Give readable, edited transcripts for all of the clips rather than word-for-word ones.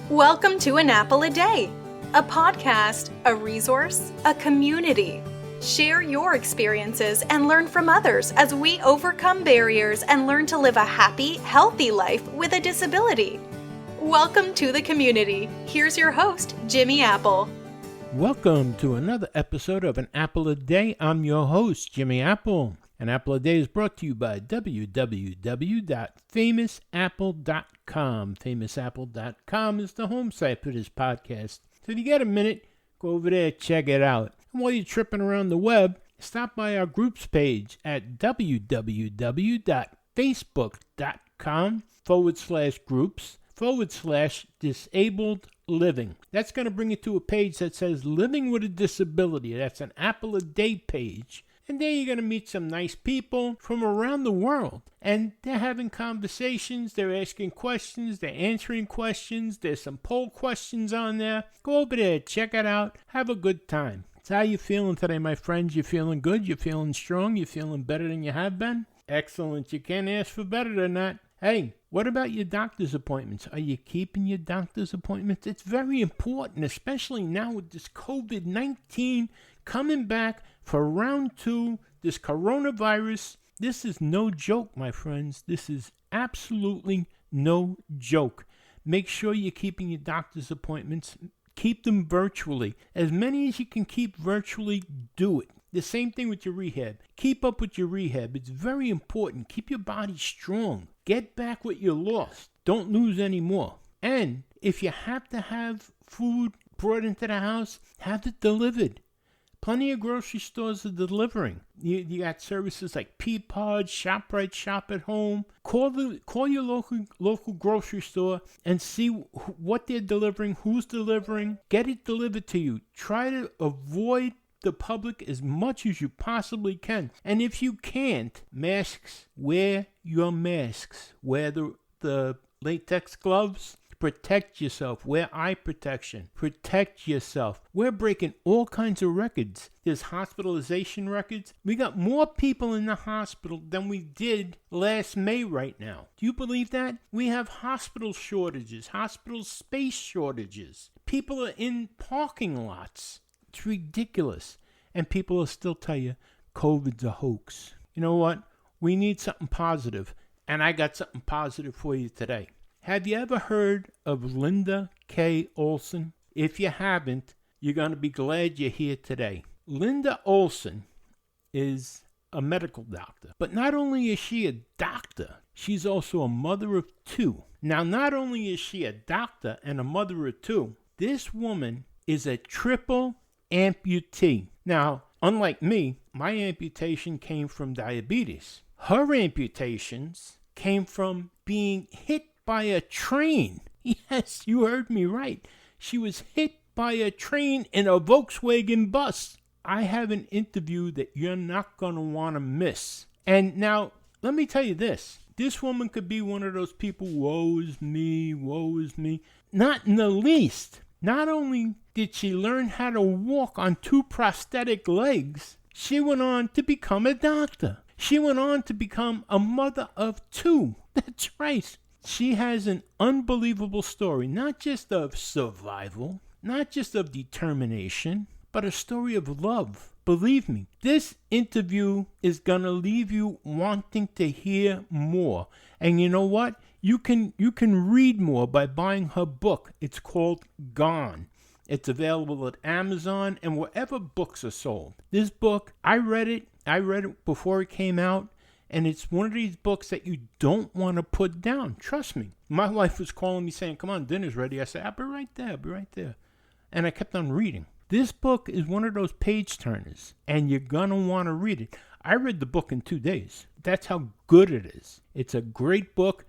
Welcome to An Apple a Day, a podcast, a resource, a community. Share your experiences and learn from others as we overcome barriers and learn to live a happy, healthy life with a disability. Welcome to the community. Here's your host, Jimmy Apple. Welcome to another episode of An Apple a Day. I'm your host, Jimmy Apple. An Apple a Day is brought to you by www.famousapple.com. Famousapple.com is the home site for this podcast. So if you get a minute, go over there, check it out. And while you're tripping around the web, stop by our groups page at www.facebook.com/groups/disabled living. That's going to bring you to a page that says Living with a Disability. That's an Apple a Day page. And there you're going to meet some nice people from around the world. And they're having conversations, they're asking questions, they're answering questions. There's some poll questions on there. Go over there, check it out, have a good time. So how you feeling today, my friends? You feeling good? You feeling strong? You feeling better than you have been? Excellent. You can't ask for better than that. Hey, what about your doctor's appointments? Are you keeping your doctor's appointments? It's very important, especially now with this COVID-19 coming back for round 2, this coronavirus. This is no joke, my friends. This is absolutely no joke. Make sure you're keeping your doctor's appointments. Keep them virtually. As many as you can keep virtually, do it. The same thing with your rehab. Keep up with your rehab. It's very important. Keep your body strong. Get back what you lost. Don't lose any more. And if you have to have food brought into the house, have it delivered. Plenty of grocery stores are delivering. You got services like Peapod, ShopRite, Shop at Home. Call your local grocery store and see what they're delivering, who's delivering. Get it delivered to you. Try to avoid the public as much as you possibly can. And if you can't, masks. Wear your masks. Wear the latex gloves. Protect yourself. Wear eye protection. Protect yourself. We're breaking all kinds of records. There's hospitalization records. We got more people in the hospital than we did last May right now. Do you believe that? We have hospital shortages, hospital space shortages. People are in parking lots. It's ridiculous. And people will still tell you COVID's a hoax. You know what? We need something positive. And I got something positive for you today. Have you ever heard of Linda K. Olson? If you haven't, you're going to be glad you're here today. Linda Olson is a medical doctor. But not only is she a doctor, she's also a mother of 2. Now, not only is she a doctor and a mother of 2, this woman is a triple amputee. Now, unlike me, my amputation came from diabetes. Her amputations came from being hit by a train. Yes, you heard me right. She was hit by a train in a Volkswagen bus. I have an interview that you're not going to want to miss. And now, let me tell you this. This woman could be one of those people, woe is me, woe is me. Not in the least. Not only did she learn how to walk on 2 prosthetic legs, she went on to become a doctor. She went on to become a mother of 2. That's right. She has an unbelievable story, not just of survival, not just of determination, but a story of love. Believe me, this interview is going to leave you wanting to hear more. And you know what? You can read more by buying her book. It's called Gone. It's available at Amazon and wherever books are sold. This book, I read it before it came out. And it's one of these books that you don't want to put down. Trust me. My wife was calling me saying, come on, dinner's ready. I said, I'll be right there. And I kept on reading. This book is one of those page turners. And you're going to want to read it. I read the book in 2 days. That's how good it is. It's a great book.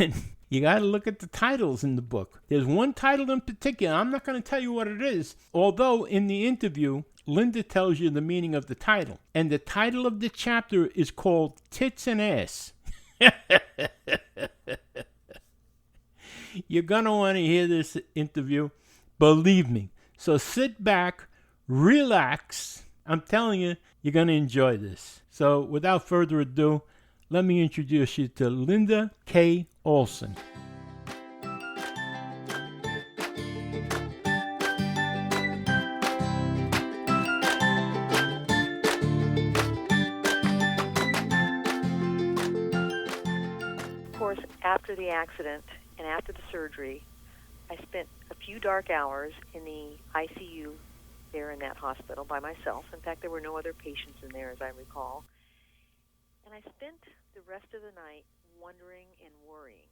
And you got to look at the titles in the book. There's one title in particular. I'm not going to tell you what it is. Although in the interview, Linda tells you the meaning of the title. And the title of the chapter is called Tits and Ass. You're going to want to hear this interview. Believe me. So sit back, relax. I'm telling you, you're going to enjoy this. So without further ado, let me introduce you to Linda K. Olson. after the accident and after the surgery, I spent a few dark hours in the ICU there in that hospital by myself. In fact, there were no other patients in there, as I recall. And I spent the rest of the night wondering and worrying.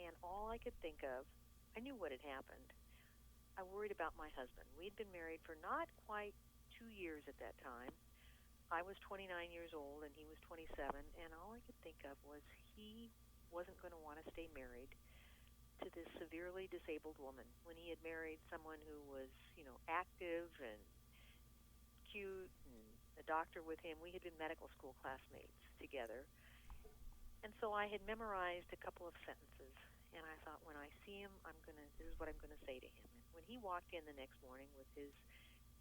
And all I could think of, I knew what had happened. I worried about my husband. We'd been married for not quite 2 years at that time. I was 29 years old and he was 27, and all I could think of was he wasn't going to want to stay married to this severely disabled woman when he had married someone who was, active and cute and a doctor with him. We had been medical school classmates together. And so I had memorized a couple of sentences, and I thought, when I see him, this is what I'm going to say to him. And when he walked in the next morning with his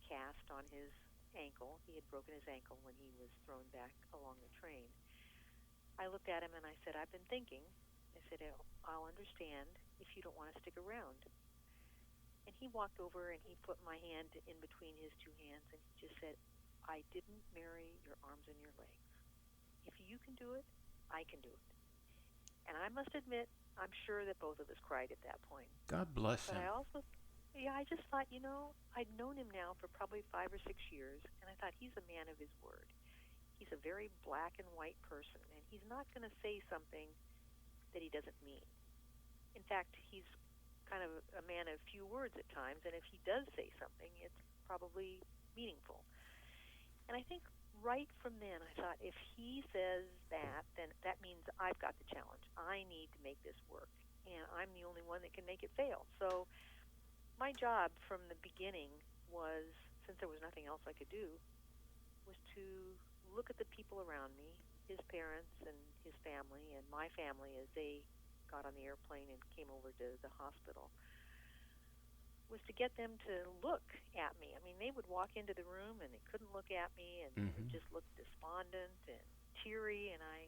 cast on his ankle, he had broken his ankle when he was thrown back along the train, I looked at him and I said, I've been thinking. I said, I'll understand if you don't want to stick around. And he walked over and he put my hand in between his two hands and he just said, I didn't marry your arms and your legs. If you can do it, I can do it. And I must admit, I'm sure that both of us cried at that point. God bless him. But I also, I just thought, I'd known him now for probably 5 or 6 years, and I thought, he's a man of his word. He's a very black and white person, and he's not going to say something that he doesn't mean. In fact, he's kind of a man of few words at times, and if he does say something, it's probably meaningful. And I think right from then, I thought, if he says that, then that means I've got the challenge. I need to make this work, and I'm the only one that can make it fail. So my job from the beginning was, since there was nothing else I could do, was to look at the people around me, his parents and his family, and my family as they got on the airplane and came over to the hospital, was to get them to look at me. I mean, they would walk into the room and they couldn't look at me, and they just looked despondent and teary, and I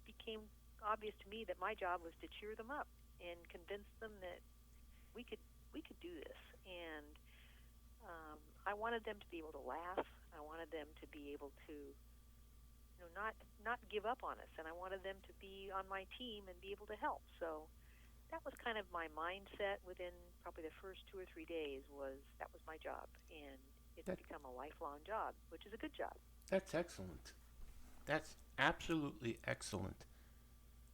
became obvious to me that my job was to cheer them up and convince them that we could do this. And I wanted them to be able to laugh. I wanted them to be able to not give up on us, and I wanted them to be on my team and be able to help. So that was kind of my mindset within probably the first 2 or 3 days. That was my job, and it's become a lifelong job, which is a good job. That's excellent. That's absolutely excellent.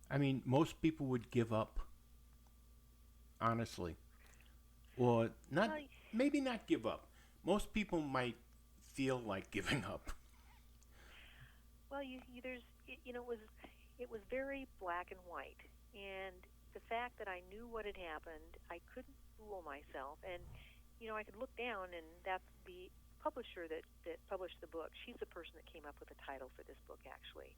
I mean, most people would give up, honestly, or not. Maybe not give up. Most people might feel like giving up. Well, it was very black and white, and the fact that I knew what had happened, I couldn't fool myself. And I could look down, and that's the publisher that published the book. She's the person that came up with the title for this book, actually.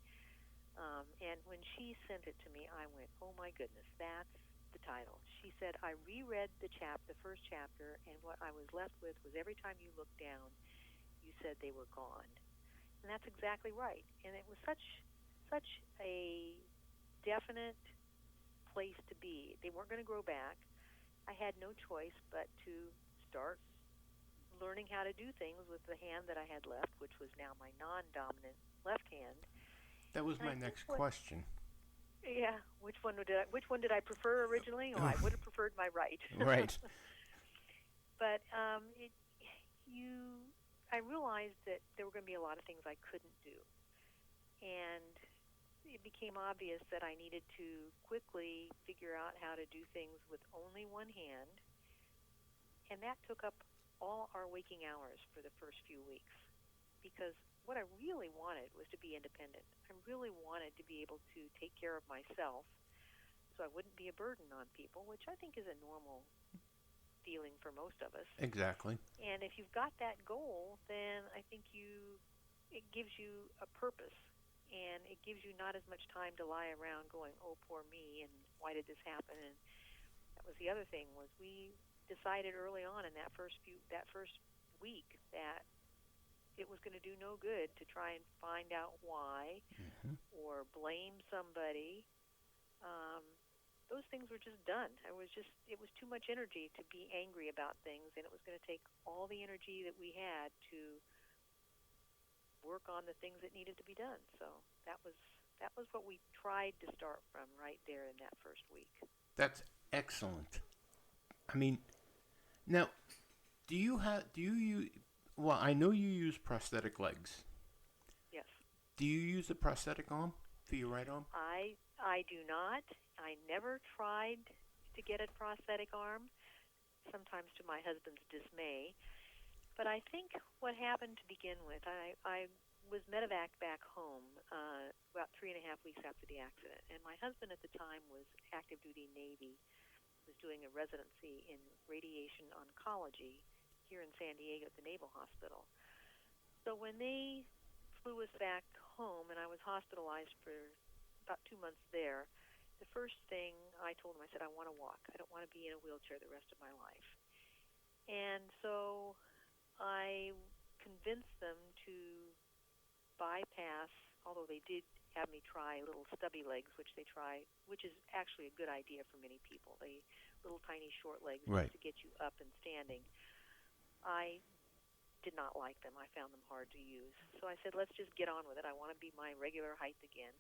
And when she sent it to me, I went, "Oh my goodness, that's the title." She said, "I reread the first chapter, and what I was left with was every time you looked down, you said they were gone." And that's exactly right. And it was such a definite place to be. They weren't going to grow back. I had no choice but to start learning how to do things with the hand that I had left, which was now my non-dominant left hand. That was my next question. Yeah, which one did I prefer originally? Oh, I would have preferred my right. Right. But I realized that there were going to be a lot of things I couldn't do, and it became obvious that I needed to quickly figure out how to do things with only one hand, and that took up all our waking hours for the first few weeks, because what I really wanted was to be independent. I really wanted to be able to take care of myself so I wouldn't be a burden on people, which I think is a normal feeling for most of us. Exactly. And if you've got that goal, then I think it gives you a purpose, and it gives you not as much time to lie around going, "Oh, poor me, and why did this happen?" And that was the other thing, was we decided early on in that first week that it was going to do no good to try and find out why or blame somebody. Those things were just done. It was too much energy to be angry about things, and it was going to take all the energy that we had to work on the things that needed to be done. So that was that was what we tried to start from right there in that first week. That's excellent. I mean, now, do you use, well, I know you use prosthetic legs. Yes. Do you use a prosthetic arm for your right arm? I do not. I never tried to get a prosthetic arm, sometimes to my husband's dismay. But I think what happened to begin with, I was medevac back home about 3.5 weeks after the accident. And my husband at the time was active duty Navy, was doing a residency in radiation oncology here in San Diego at the Naval Hospital. So when they flew us back home and I was hospitalized for about 2 months there, the first thing I told him, I said, I want to walk. I don't want to be in a wheelchair the rest of my life. And so I convinced them to bypass, although they did have me try little stubby legs, which is actually a good idea for many people. They little tiny short legs Right. to get you up and standing. I did not like them. I found them hard to use. So I said, let's just get on with it. I want to be my regular height again.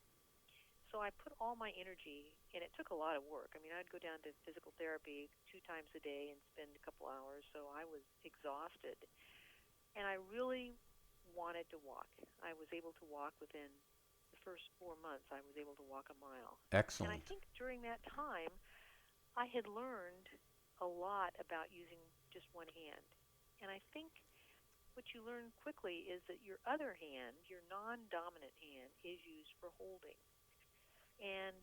So I put all my energy, and it took a lot of work. I mean, I'd go down to physical therapy 2 times a day and spend a couple hours, so I was exhausted. And I really wanted to walk. I was able to walk within the first 4 months. I was able to walk a mile. Excellent. And I think during that time, I had learned a lot about using just one hand. And I think what you learn quickly is that your other hand, your non-dominant hand, is used for holding. And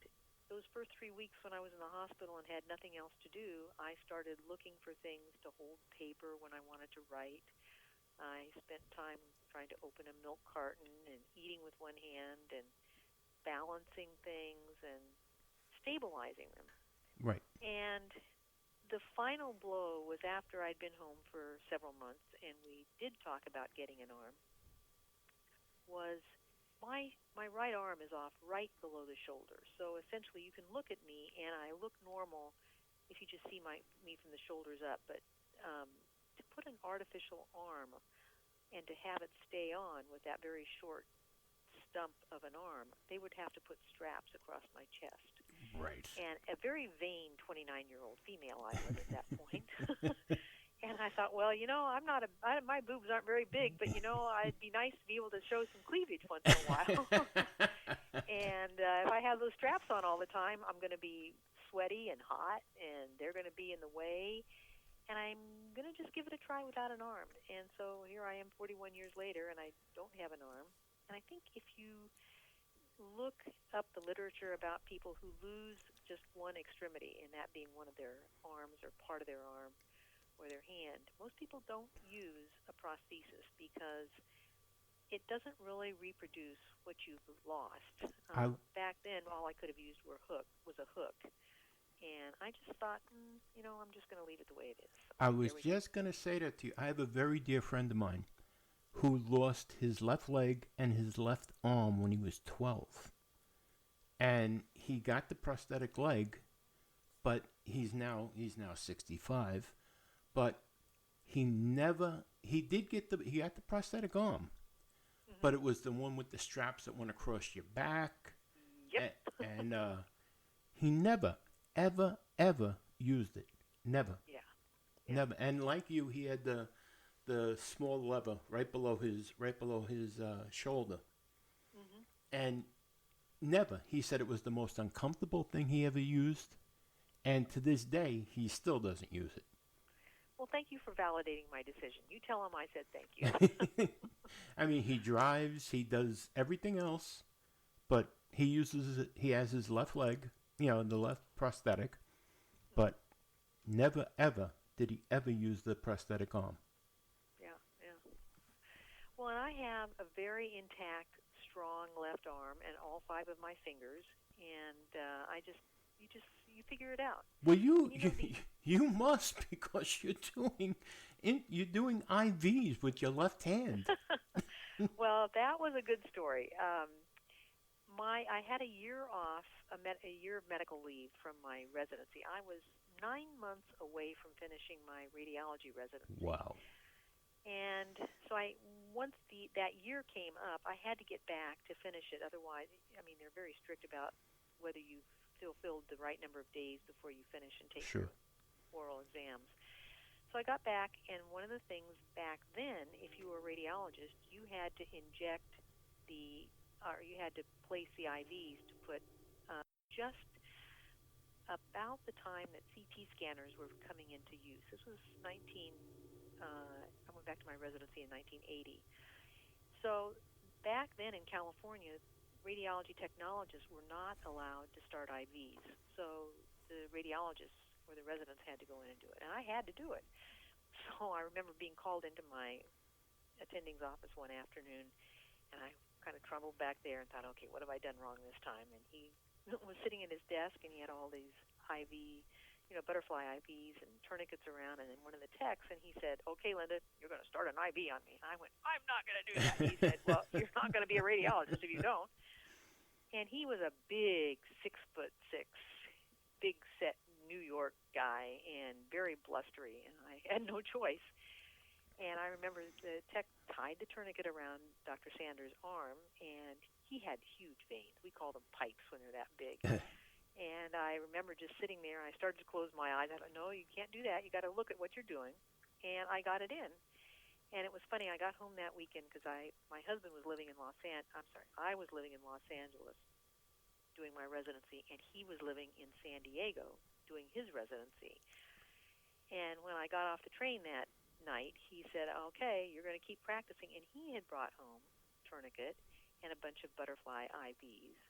those first 3 weeks when I was in the hospital and had nothing else to do, I started looking for things to hold paper when I wanted to write. I spent time trying to open a milk carton and eating with one hand and balancing things and stabilizing them. Right. And the final blow was after I'd been home for several months and we did talk about getting an arm, was my right arm is off right below the shoulder. So essentially you can look at me and I look normal if you just see me from the shoulders up. But to put an artificial arm and to have it stay on with that very short stump of an arm, they would have to put straps across my chest. Right. And a very vain 29-year-old female I was at that point. And I thought, well, my boobs aren't very big, but, it'd be nice to be able to show some cleavage once in a while. And if I have those straps on all the time, I'm going to be sweaty and hot, and they're going to be in the way. And I'm going to just give it a try without an arm. And so here I am 41 years later, and I don't have an arm. And I think if you look up the literature about people who lose just one extremity, and that being one of their arms or part of their arm or their hand, most people don't use a prosthesis because it doesn't really reproduce what you've lost. Back then, all I could have used was a hook. And I just thought, I'm just going to leave it the way it is. I was just going to say that to you. I have a very dear friend of mine who lost his left leg and his left arm when he was 12. And he got the prosthetic leg, but he's now 65. But he got the prosthetic arm, but it was the one with the straps that went across your back. Yep. And he never, ever, ever used it. Never. Yeah. Never. And like you, he had the small lever right below his shoulder. Mm-hmm. And never. He said it was the most uncomfortable thing he ever used. And to this day, he still doesn't use it. Well, thank you for validating my decision. You tell him I said thank you. I mean, he drives, he does everything else, but he has his left leg, the left prosthetic, but never, ever did he ever use the prosthetic arm. Yeah. Well, and I have a very intact, strong left arm and all 5 of my fingers, and you figure it out. Well, you must, because you're doing IVs with your left hand. Well, that was a good story. I had a year off, a year of medical leave from my residency. I was 9 months away from finishing my radiology residency. Wow. And so once that year came up, I had to get back to finish it. Otherwise, I mean, they're very strict about whether you fulfilled the right number of days before you finish and take Sure. your oral exams. So I got back, and one of the things back then, if you were a radiologist, you had to or you had to place the IVs to put just about the time that CT scanners were coming into use. This was I went back to my residency in 1980. So back then in California, radiology technologists were not allowed to start IVs. So the radiologists or the residents had to go in and do it. And I had to do it. So I remember being called into my attending's office one afternoon, and I kind of trundled back there and thought, okay, what have I done wrong this time? And he was sitting at his desk, and he had all these IV, butterfly IVs and tourniquets around, and then one of the techs, and he said, okay, Linda, you're going to start an IV on me. And I went, I'm not going to do that. He said, well, you're not going to be a radiologist if you don't. And he was a big 6'6", big set New York guy and very blustery, and I had no choice. And I remember the tech tied the tourniquet around Dr. Sanders' arm, and he had huge veins. We call them pipes when they're that big. And I remember just sitting there, and I started to close my eyes. I thought, no, you can't do that. You got to look at what you're doing. And I got it in. And it was funny. I got home that weekend because my husband was living in I was living in Los Angeles doing my residency, and he was living in San Diego doing his residency. And when I got off the train that night, he said, okay, you're going to keep practicing. And he had brought home a tourniquet and a bunch of butterfly IVs.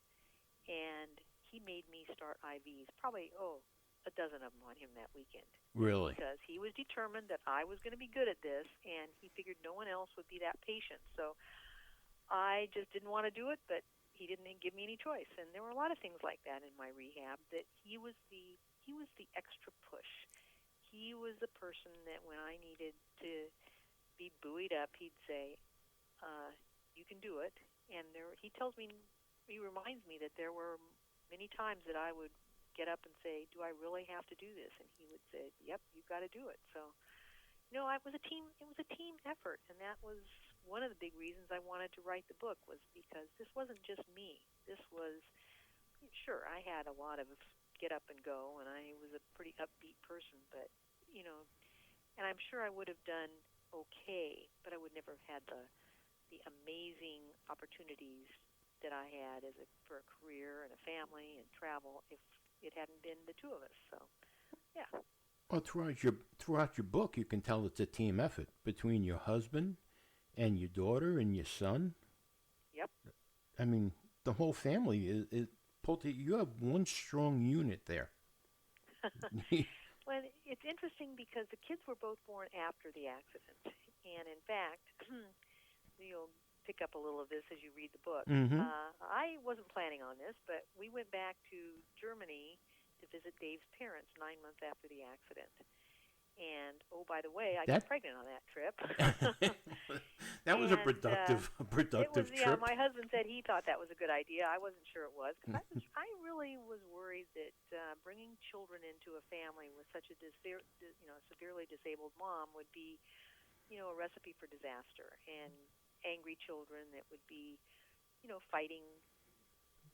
And he made me start IVs, probably, a dozen of them on him that weekend. Really? Because he was determined that I was going to be good at this, and he figured no one else would be that patient. So I just didn't want to do it, but he didn't give me any choice. And there were a lot of things like that in my rehab, that he was the extra push. He was the person that when I needed to be buoyed up, he'd say, you can do it. And he reminds me that there were many times that I would get up and say, do I really have to do this? And he would say, yep, you've got to do it. So, it was a team effort, and that was one of the big reasons I wanted to write the book, was because this wasn't just me. This was, sure, I had a lot of get up and go, and I was a pretty upbeat person, but, and I'm sure I would have done okay, but I would never have had the amazing opportunities that I had for a career and a family and travel if it hadn't been the two of us. So, yeah. Well, throughout your book, you can tell it's a team effort between your husband and your daughter and your son. Yep. I mean, the whole family is pulled. You have one strong unit there. Well, it's interesting because the kids were both born after the accident, and in fact, you'll pick up a little of this as you read the book. Mm-hmm. I wasn't planning on this, but we went back to Germany to visit Dave's parents 9 months after the accident. And, by the way, I got pregnant on that trip. That was a productive trip. Yeah, my husband said he thought that was a good idea. I wasn't sure it was. Cause I really was worried that bringing children into a family with such a severely disabled mom would be, a recipe for disaster, and angry children that would be, fighting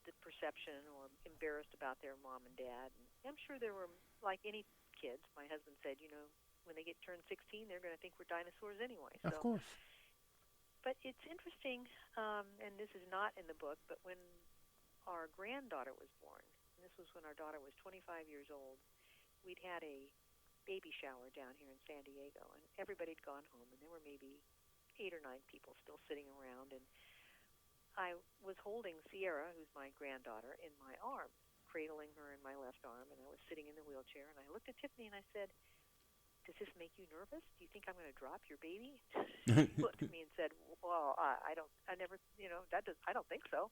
the perception or embarrassed about their mom and dad. And I'm sure there were, like any kids, my husband said, when they turned 16, they're going to think we're dinosaurs anyway. Of course. But it's interesting, and this is not in the book, but when our granddaughter was born, and this was when our daughter was 25 years old, we'd had a baby shower down here in San Diego, and everybody had gone home, and there were maybe 8 or 9 people still sitting around, and I was holding Sierra, who's my granddaughter, in my arm, cradling her in my left arm, and I was sitting in the wheelchair, and I looked at Tiffany and I said, does this make you nervous? Do you think I'm going to drop your baby? She looked at me and said, well, I don't think so.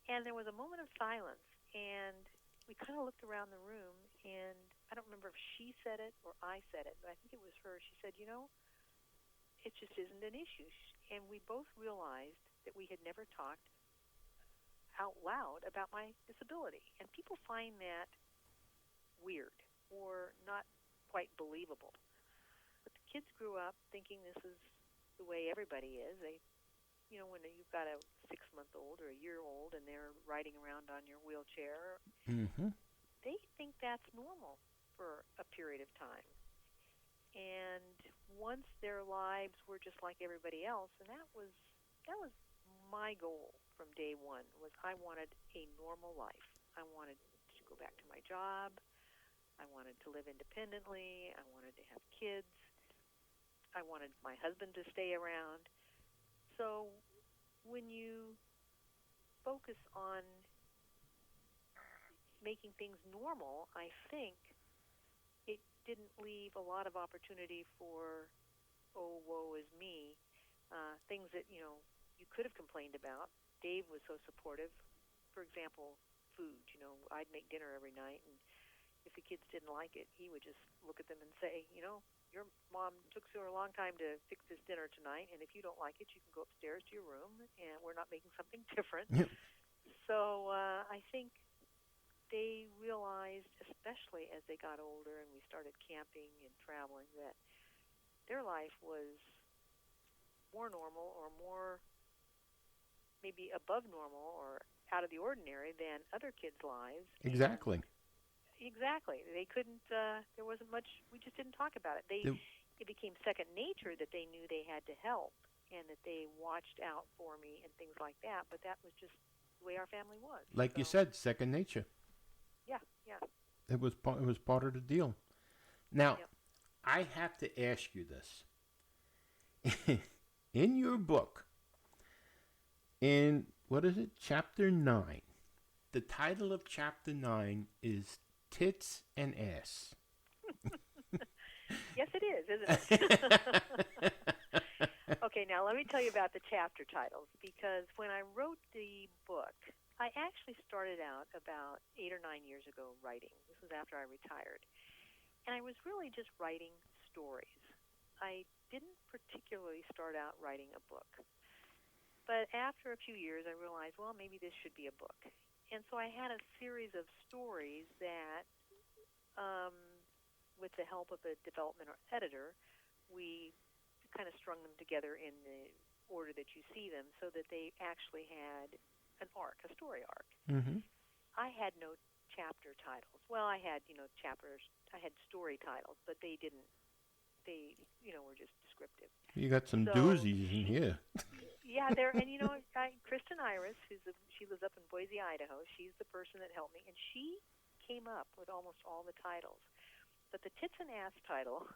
And there was a moment of silence, and we kind of looked around the room, and I don't remember if she said it or I said it, but I think it was her. She said, it just isn't an issue. And we both realized that we had never talked out loud about my disability. And people find that weird or not quite believable. But the kids grew up thinking this is the way everybody is. They, when you've got a 6-month-old or a year-old and they're riding around on your wheelchair, Mm-hmm. they think that's normal for a period of time. And once their lives were just like everybody else, and that was my goal from day one, was I wanted a normal life. I wanted to go back to my job. I wanted to live independently. I wanted to have kids. I wanted my husband to stay around. So when you focus on making things normal, I think it didn't leave a lot of opportunity for, oh, woe is me, things that, you could have complained about. Dave was so supportive. For example, food. I'd make dinner every night, and if the kids didn't like it, he would just look at them and say, your mom took so a long time to fix this dinner tonight, and if you don't like it, you can go upstairs to your room, and we're not making something different. Yep. So I think they realized, especially as they got older and we started camping and traveling, that their life was more normal or more maybe above normal or out of the ordinary than other kids' lives. Exactly. Exactly. They couldn't, there wasn't much, we just didn't talk about it. It became second nature that they knew they had to help and that they watched out for me and things like that, but that was just the way our family was. Like you said, second nature. Yeah, yeah. It was part of the deal. Now, Yep. I have to ask you this. In your book, in, Chapter 9, the title of Chapter 9 is Tits and Ass. Yes, it is, isn't it? Okay, now let me tell you about the chapter titles, because when I wrote the book, I actually started out about 8 or 9 years ago writing. This was after I retired. And I was really just writing stories. I didn't particularly start out writing a book. But after a few years, I realized, well, maybe this should be a book. And so I had a series of stories that, with the help of a development or editor, we kind of strung them together in the order that you see them so that they actually had an arc, a story arc. Mm-hmm. I had no chapter titles. Well, I had, chapters, I had story titles, but they were just descriptive. You got some doozies in here. Yeah, and Kristen Iris, she lives up in Boise, Idaho. She's the person that helped me, and she came up with almost all the titles. But the tits and ass title,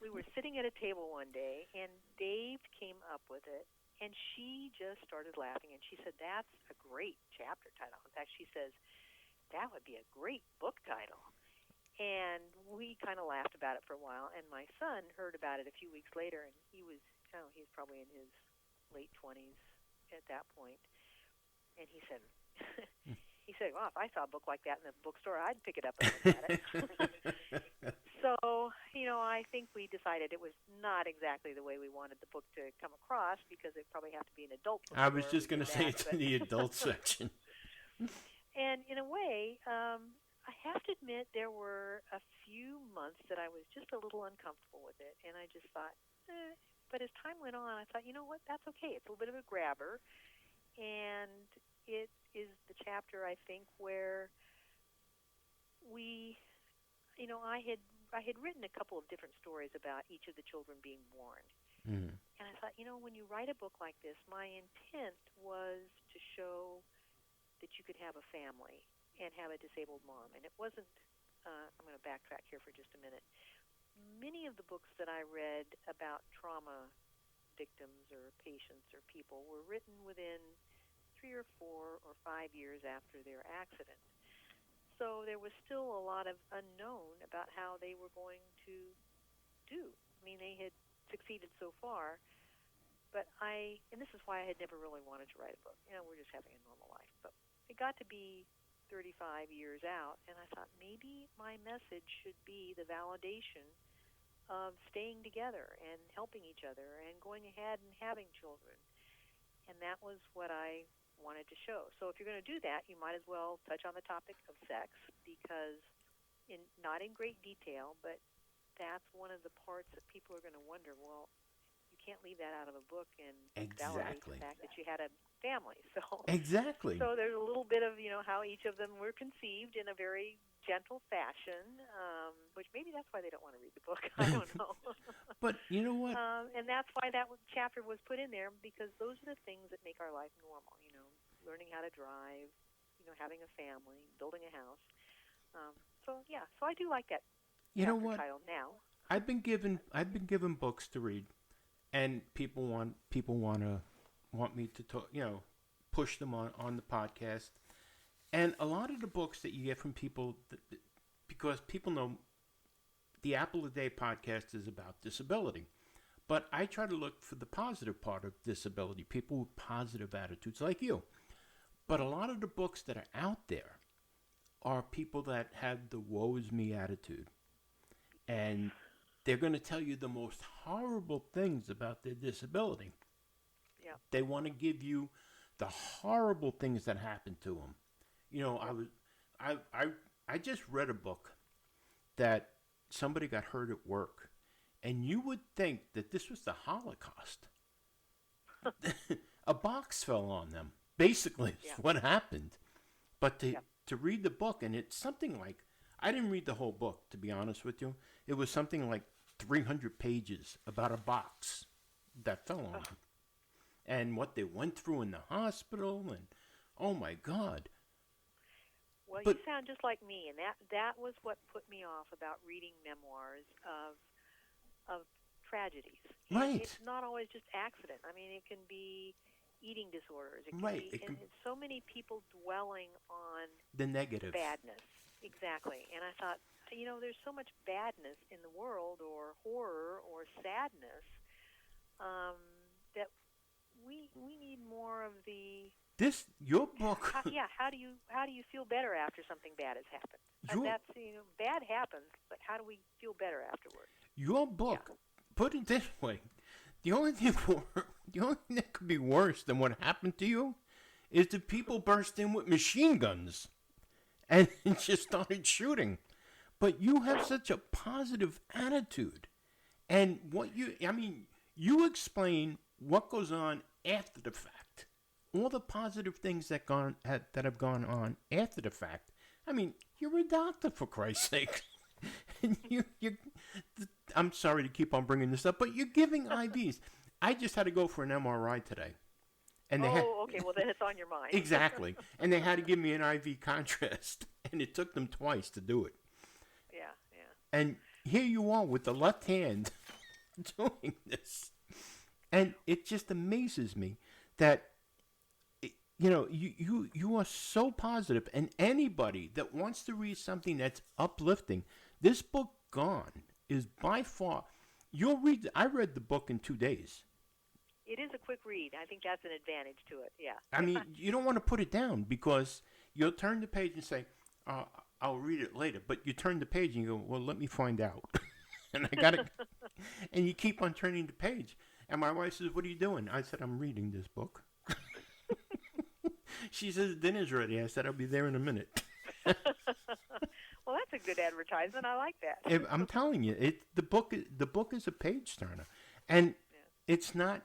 we were sitting at a table one day, and Dave came up with it, and she just started laughing, and she said, "That's a great chapter title." In fact, she says, "That would be a great book title." And we kind of laughed about it for a while, and my son heard about it a few weeks later, and he was probably in his late 20s at that point, and he said, well, if I saw a book like that in the bookstore, I'd pick it up and look at it. So, I think we decided it was not exactly the way we wanted the book to come across, because it probably have to be an adult bookstore. I was just going to say it's in the adult section. And in a way, I have to admit there were a few months that I was just a little uncomfortable with it, and I just thought, but as time went on, I thought, you know what, that's okay. It's a little bit of a grabber, and it is the chapter, I think, where I had written a couple of different stories about each of the children being born. Mm-hmm. And I thought, when you write a book like this, my intent was to show that you could have a family and have a disabled mom. And it wasn't, I'm going to backtrack here for just a minute. Many of the books that I read about trauma victims or patients or people were written within 3 or 4 or 5 years after their accident. So there was still a lot of unknown about how they were going to do. I mean, they had succeeded so far, but and this is why I had never really wanted to write a book. We're just having a normal life. But it got to be 35 years out, and I thought maybe my message should be the validation of staying together and helping each other and going ahead and having children. And that was what I wanted to show. So if you're going to do that, you might as well touch on the topic of sex, because not in great detail, but that's one of the parts that people are going to wonder, well, you can't leave that out of a book and validate Exactly. the fact that you had a family. So Exactly. so there's a little bit of, how each of them were conceived in a very gentle fashion, which maybe that's why they don't want to read the book. I don't know. But you know what? And that's why that chapter was put in there, because those are the things that make our life normal, learning how to drive, having a family, building a house. So I do like that You know chapter what? title now. I've been given books to read, and people want me to talk, push them on the podcast. And a lot of the books that you get from people, because people know the Apple a Day podcast is about disability. But I try to look for the positive part of disability, people with positive attitudes like you. But a lot of the books that are out there are people that have the woe is me attitude. And they're going to tell you the most horrible things about their disability. Yeah. They want to give you the horrible things that happened to them. I just read a book that somebody got hurt at work, and you would think that this was the Holocaust. A box fell on them, basically, is what happened. But to read the book, and it's something like, I didn't read the whole book, to be honest with you. It was something like 300 pages about a box that fell on them. And what they went through in the hospital, and oh my God. Well, you sound just like me, and that was what put me off about reading memoirs of tragedies. Right. It's not always just accident. I mean, it can be eating disorders. It can Right. be, and so many people dwelling on the negative. Badness. Exactly. And I thought, there's so much badness in the world, or horror, or sadness, that we need more of the. Your book. How do you feel better after something bad has happened? That's bad happens, but how do we feel better afterwards? Your book, put it this way, the only thing that could be worse than what happened to you is the people burst in with machine guns and just started shooting. But you have such a positive attitude, and you explain what goes on after the fact. All the positive things that have gone on after the fact. I mean, you're a doctor, for Christ's sake. And I'm sorry to keep on bringing this up, but you're giving IVs. I just had to go for an MRI today. And okay. Well, then it's on your mind. Exactly. And they had to give me an IV contrast. And it took them twice to do it. Yeah. And here you are with the left hand doing this. And it just amazes me that you are so positive, and anybody that wants to read something that's uplifting, this book, Gone, is by far. I read the book in 2 days. It is a quick read. I think that's an advantage to it. Yeah. I mean, you don't want to put it down, because you'll turn the page and say, I'll read it later. But you turn the page and you go, well, let me find out. And I got it. And you keep on turning the page. And my wife says, what are you doing? I said, I'm reading this book. She says, dinner's ready. I said, I'll be there in a minute. Well, that's a good advertisement. I like that. I'm telling you, the book is a page turner, and it's not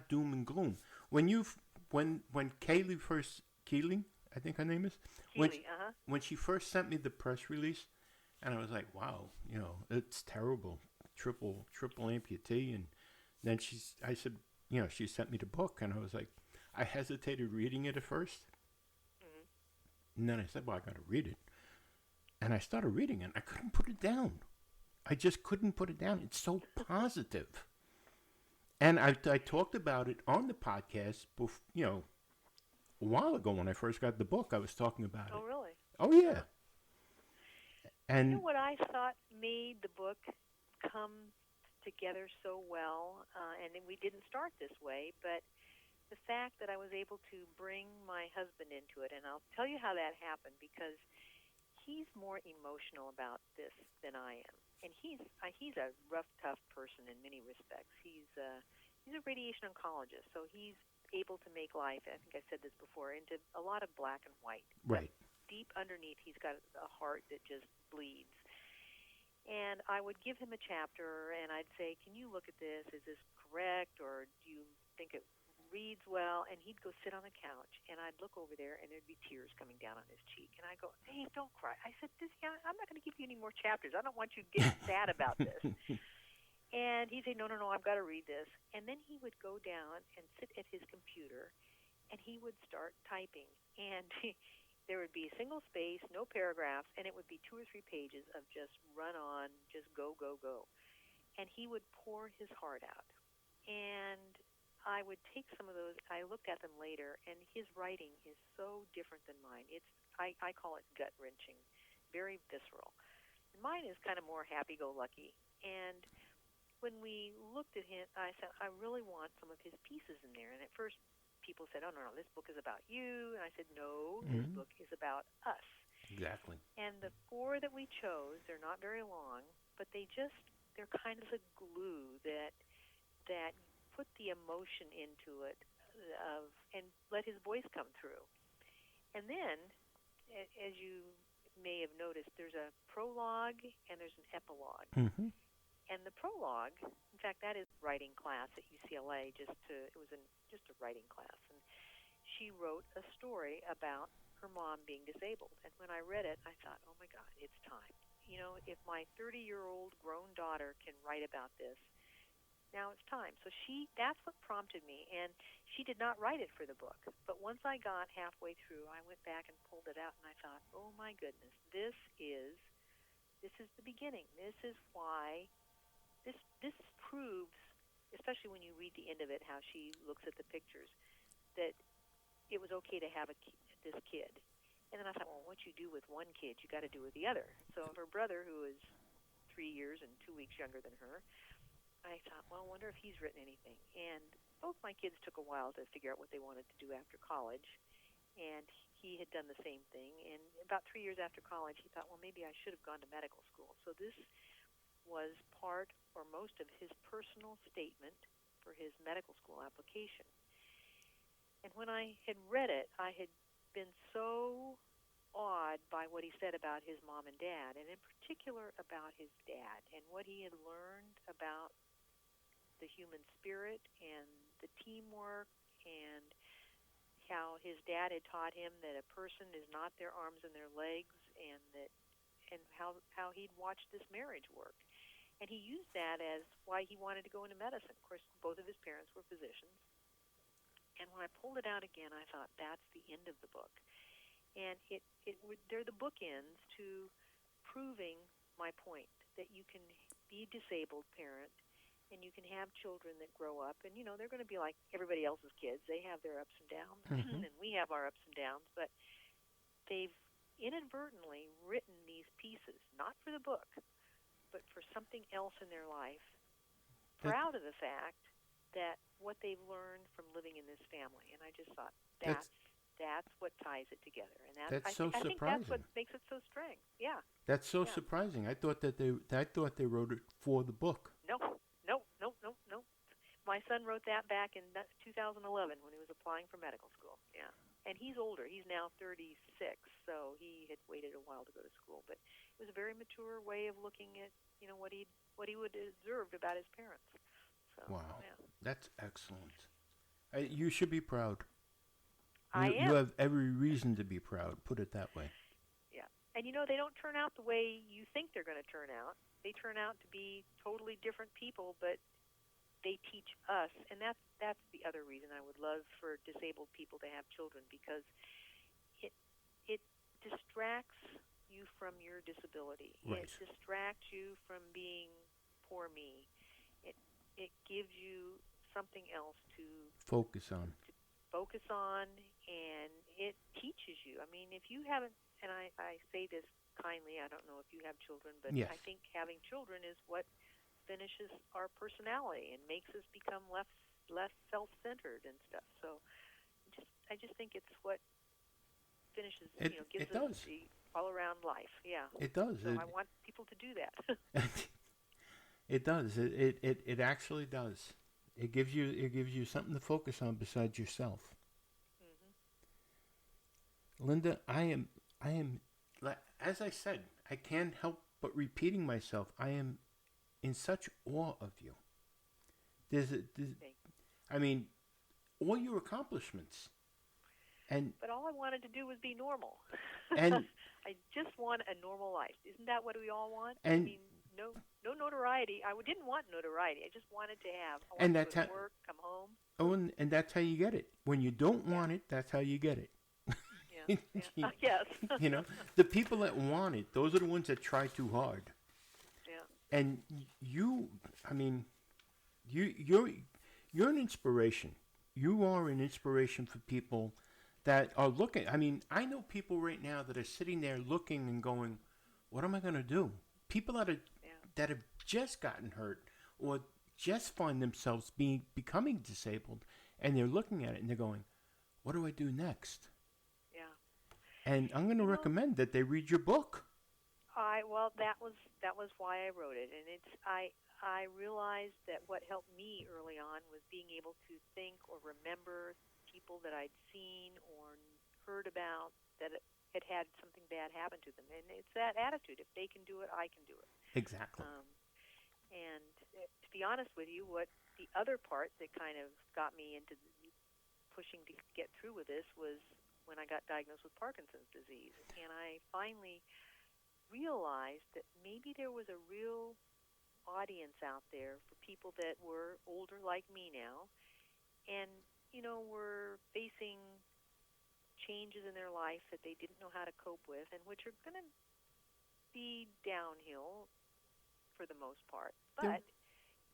doom and gloom. When Kaylee first, I think her name is, when she first sent me the press release, and I was like, wow, it's terrible, triple amputee, and then I said, she sent me the book, and I was like, I hesitated reading it at first. Mm-hmm. And then I said, well, I got to read it. And I started reading it. I couldn't put it down. I just couldn't put it down. It's so positive. And I talked about it on the podcast, a while ago when I first got the book. I was talking about it. Oh, really? Oh, yeah. And what I thought made the book come together so well, and we didn't start this way, but the fact that I was able to bring my husband into it, and I'll tell you how that happened, because he's more emotional about this than I am, and he's a rough, tough person in many respects. He's a radiation oncologist, so he's able to make life, I think I said this before, into a lot of black and white. Right. But deep underneath, he's got a heart that just bleeds. And I would give him a chapter, and I'd say, can you look at this? Is this correct, or do you think it reads well? And he'd go sit on the couch, and I'd look over there, and there'd be tears coming down on his cheek. And I go, hey, don't cry. I said, I'm not going to give you any more chapters. I don't want you getting sad about this. And he'd say, no, I've got to read this. And then he would go down and sit at his computer, and he would start typing. And there would be a single space, no paragraphs, and it would be 2 or 3 pages of just run on, just go, go, go. And he would pour his heart out. And I would take some of those. I looked at them later, and his writing is so different than mine. I call it gut-wrenching, very visceral. And mine is kind of more happy-go-lucky. And when we looked at him, I said, I really want some of his pieces in there. And at first, people said, oh, no, this book is about you. And I said, no, this book is about us. Exactly. And the 4 that we chose, they're not very long, but they're kind of the glue that put the emotion into it and let his voice come through. And then, as you may have noticed, there's a prologue and there's an epilogue. Mm-hmm. And the prologue, in fact, that is writing class at UCLA. It was just a writing class, and she wrote a story about her mom being disabled. And when I read it, I thought, oh my God, it's time. You know, if my 30-year-old grown daughter can write about this, now it's time. So that's what prompted me, and she did not write it for the book. But once I got halfway through, I went back and pulled it out, and I thought, oh my goodness, this is the beginning. This is why. This proves, especially when you read the end of it, how she looks at the pictures, that it was okay to have this kid. And then I thought, well, what you do with one kid, you got to do with the other. So her brother, who is 3 years and 2 weeks younger than her, I thought, well, I wonder if he's written anything. And both my kids took a while to figure out what they wanted to do after college, and he had done the same thing. And about 3 years after college, he thought, well, maybe I should have gone to medical school. So this was part or most of his personal statement for his medical school application. And when I had read it, I had been so awed by what he said about his mom and dad, and in particular about his dad and what he had learned about the human spirit and the teamwork, and how his dad had taught him that a person is not their arms and their legs, and how he'd watched this marriage work. And he used that as why he wanted to go into medicine. Of course, both of his parents were physicians. And when I pulled it out again, I thought, that's the end of the book. And they're the bookends to proving my point, that you can be a disabled parent and you can have children that grow up. And, you know, they're going to be like everybody else's kids. They have their ups and downs, and we have our ups and downs. But they've inadvertently written these pieces, not for the book, but for something else in their life, proud of the fact that what they've learned from living in this family. And I just thought, that's what ties it together. And that's so surprising. I think that's what makes it so strange. Yeah. That's so surprising. I thought they wrote it for the book. No. My son wrote that back in 2011 when he was applying for medical school. Yeah. And he's older. He's now 36, so he had waited a while to go to school. But it was a very mature way of looking at, you know, what he would have observed about his parents. So, wow, yeah. That's excellent. You should be proud. I am. You have every reason to be proud. Put it that way. Yeah, and you know, they don't turn out the way you think they're going to turn out. They turn out to be totally different people, but they teach us, and that's the other reason I would love for disabled people to have children, because it distracts you from your disability. Right. It distracts you from being poor me. It gives you something else to focus on, and it teaches you. I mean, if you haven't, and I say this kindly, I don't know if you have children, but yes. I think having children is what finishes our personality and makes us become less self-centered and stuff. So I just think it's what finishes, gives us the all-around life. Yeah. It does. So I want people to do that. It does. It actually does. It gives you something to focus on besides yourself. Mm-hmm. Linda, I am, as I said, I can't help but repeating myself, I am in such awe of you. I mean, all your accomplishments. But all I wanted to do was be normal. And I just want a normal life. Isn't that what we all want? And, I mean, no notoriety. I didn't want notoriety. I just wanted to have. I and wanted that's to go how, to work, come home. Oh, and that's how you get it. When you don't want it, that's how you get it. Yeah. Yes. You know, the people that want it, those are the ones that try too hard. Yeah. And you're an inspiration. You are an inspiration for people that are looking. I mean, I know people right now that are sitting there looking and going, "What am I going to do?" People that have just gotten hurt or just find themselves becoming disabled, and they're looking at it and they're going, "What do I do next?" Yeah. And I'm going to recommend that they read your book. Well, that was why I wrote it, and I realized that what helped me early on was being able to think or remember people that I'd seen or heard about that had something bad happen to them, and it's that attitude. If they can do it, I can do it. Exactly. And to be honest with you, what the other part that kind of got me into pushing to get through with this was when I got diagnosed with Parkinson's disease, and I finally realized that maybe there was a real audience out there for people that were older like me now, and were facing changes in their life that they didn't know how to cope with, and which are going to be downhill for the most part. But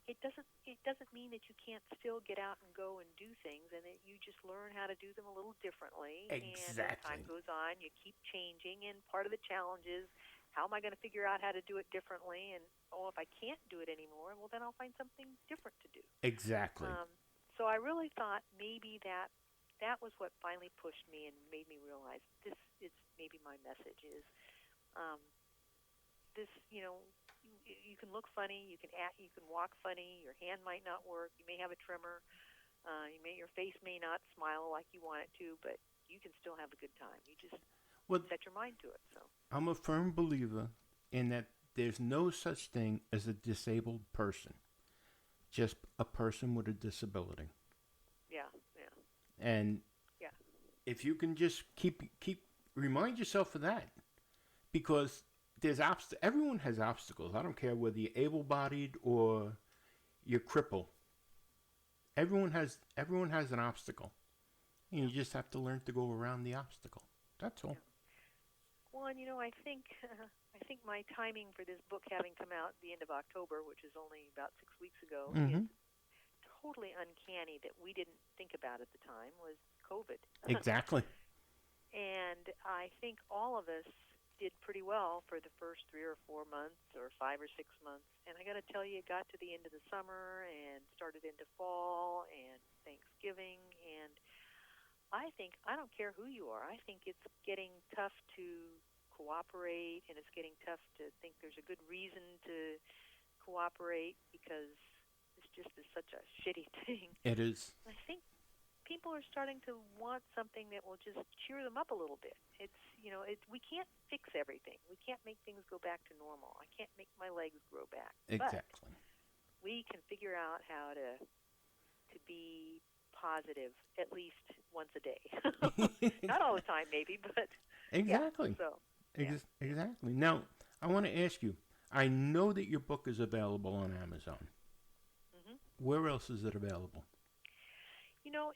it doesn't mean that you can't still get out and go and do things, and that you just learn how to do them a little differently. Exactly. And as time goes on, you keep changing, and part of the challenge is, how am I going to figure out how to do it differently? And if I can't do it anymore, well, then I'll find something different to do. Exactly. So I really thought maybe that was what finally pushed me and made me realize this is maybe my message is this. You can look funny, you can walk funny, your hand might not work, you may have a tremor, your face may not smile like you want it to, but you can still have a good time. You just set your mind to it. So I'm a firm believer in that there's no such thing as a disabled person, just a person with a disability. Yeah. And if you can just keep remind yourself of that, because there's everyone has obstacles. I don't care whether you're able-bodied or you're crippled. Everyone has an obstacle, and you just have to learn to go around the obstacle. That's all. Yeah. Well, and I think my timing for this book having come out at the end of October, which is only about 6 weeks ago, is totally uncanny that we didn't think about at the time was COVID. Exactly. And I think all of us did pretty well for the first 3 or 4 months or 5 or 6 months. And I got to tell you, it got to the end of the summer and started into fall and Thanksgiving. And I don't care who you are, I think it's getting tough to cooperate, and it's getting tough to think there's a good reason to cooperate because it's just such a shitty thing. It is. I think people are starting to want something that will just cheer them up a little bit. We can't fix everything. We can't make things go back to normal. I can't make my legs grow back. Exactly. But we can figure out how to be positive at least once a day. Not all the time, maybe, but exactly. Yeah, Exactly. Now, I want to ask you. I know that your book is available on Amazon. Mm-hmm. Where else is it available?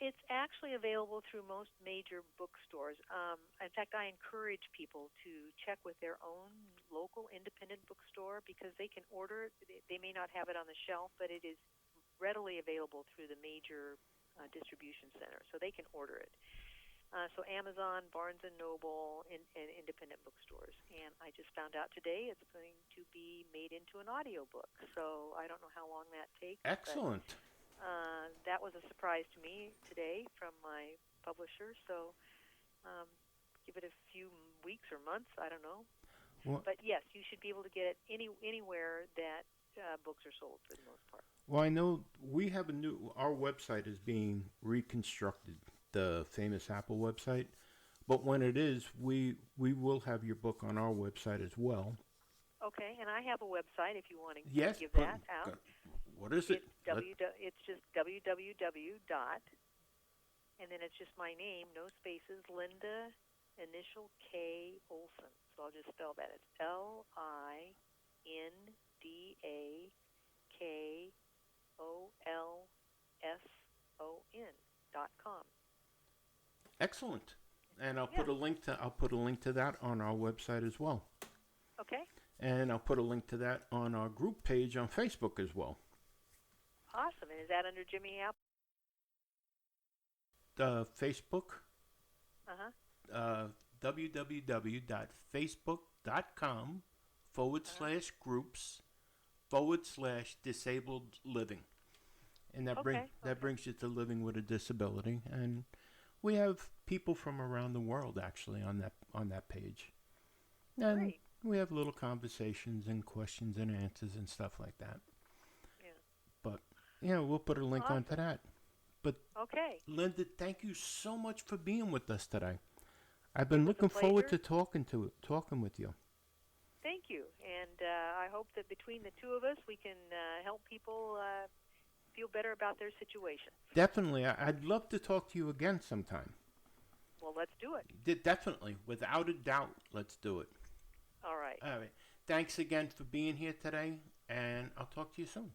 It's actually available through most major bookstores. In fact, I encourage people to check with their own local independent bookstore because they can order it. They may not have it on the shelf, but it is readily available through the major distribution centers, so they can order it. So Amazon, Barnes & Noble, and independent bookstores. And I just found out today it's going to be made into an audiobook. So I don't know how long that takes. Excellent. But, that was a surprise to me today from my publisher. So give it a few weeks or months, I don't know. But yes, you should be able to get it anywhere that books are sold for the most part. Well, I know we have our website is being reconstructed, the famous Apple website. But when it is, we will have your book on our website as well. Okay, and I have a website if you want to Yes. give that out. What is it? It's just www. And then it's just my name, no spaces, Linda, initial K, Olson. So I'll just spell that. It's LINDAKOLSON.com. Excellent. And I'll put a link to that on our website as well. Okay. And I'll put a link to that on our group page on Facebook as well. Awesome. And is that under Jimmy Apple? Facebook. www.facebook.com/groups/disabled living. And that brings you to Living with a Disability. And we have people from around the world actually on that page. And Great. we have little conversations and questions and answers and stuff like that. Yeah. But we'll put a link onto that. But okay. Linda, thank you so much for being with us today. I've been looking forward to talking with you. Thank you. And I hope that between the two of us we can help people feel better about their situation. Definitely. I'd love to talk to you again sometime. Well, let's do it. Definitely. Without a doubt, let's do it. All right. All right. Thanks again for being here today, and I'll talk to you soon.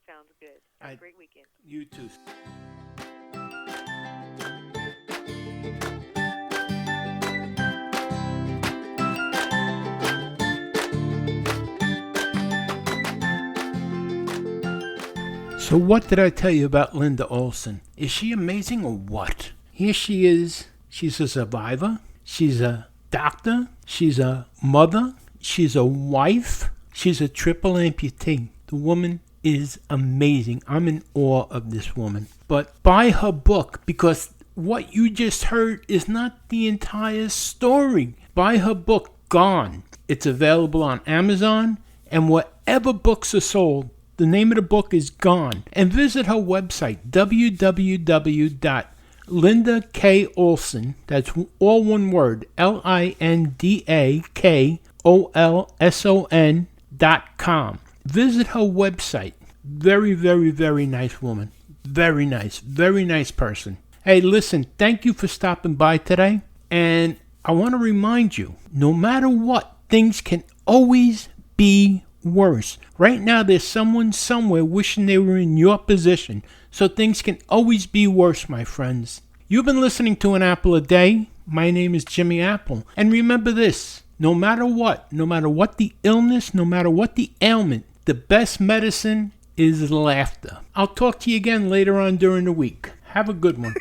Sounds good. Have a great weekend. You too. So what did I tell you about Linda Olson? Is she amazing or what? Here she is. She's a survivor. She's a doctor. She's a mother. She's a wife. She's a triple amputee. The woman is amazing. I'm in awe of this woman. But buy her book, because what you just heard is not the entire story. Buy her book, Gone. It's available on Amazon and wherever books are sold. The name of the book is Gone. And visit her website, www.lindakolson, that's all one word, LINDAKOLSON.com. Visit her website. Very, very, very nice woman. Very nice person. Hey, listen, thank you for stopping by today. And I want to remind you, no matter what, things can always be worse. Right now, there's someone somewhere wishing they were in your position. So things can always be worse, my friends. You've been listening to An Apple a Day. My name is Jimmy Apple. And remember this, no matter what the illness, no matter what the ailment, the best medicine is laughter. I'll talk to you again later on during the week. Have a good one.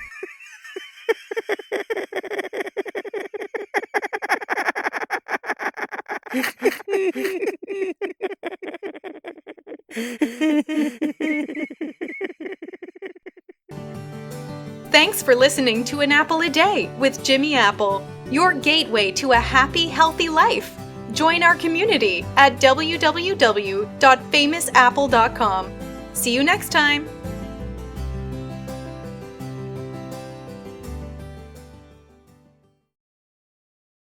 Thanks for listening to An Apple a Day with Jimmy Apple, your gateway to a happy, healthy life. Join our community at www.famousapple.com. See you next time.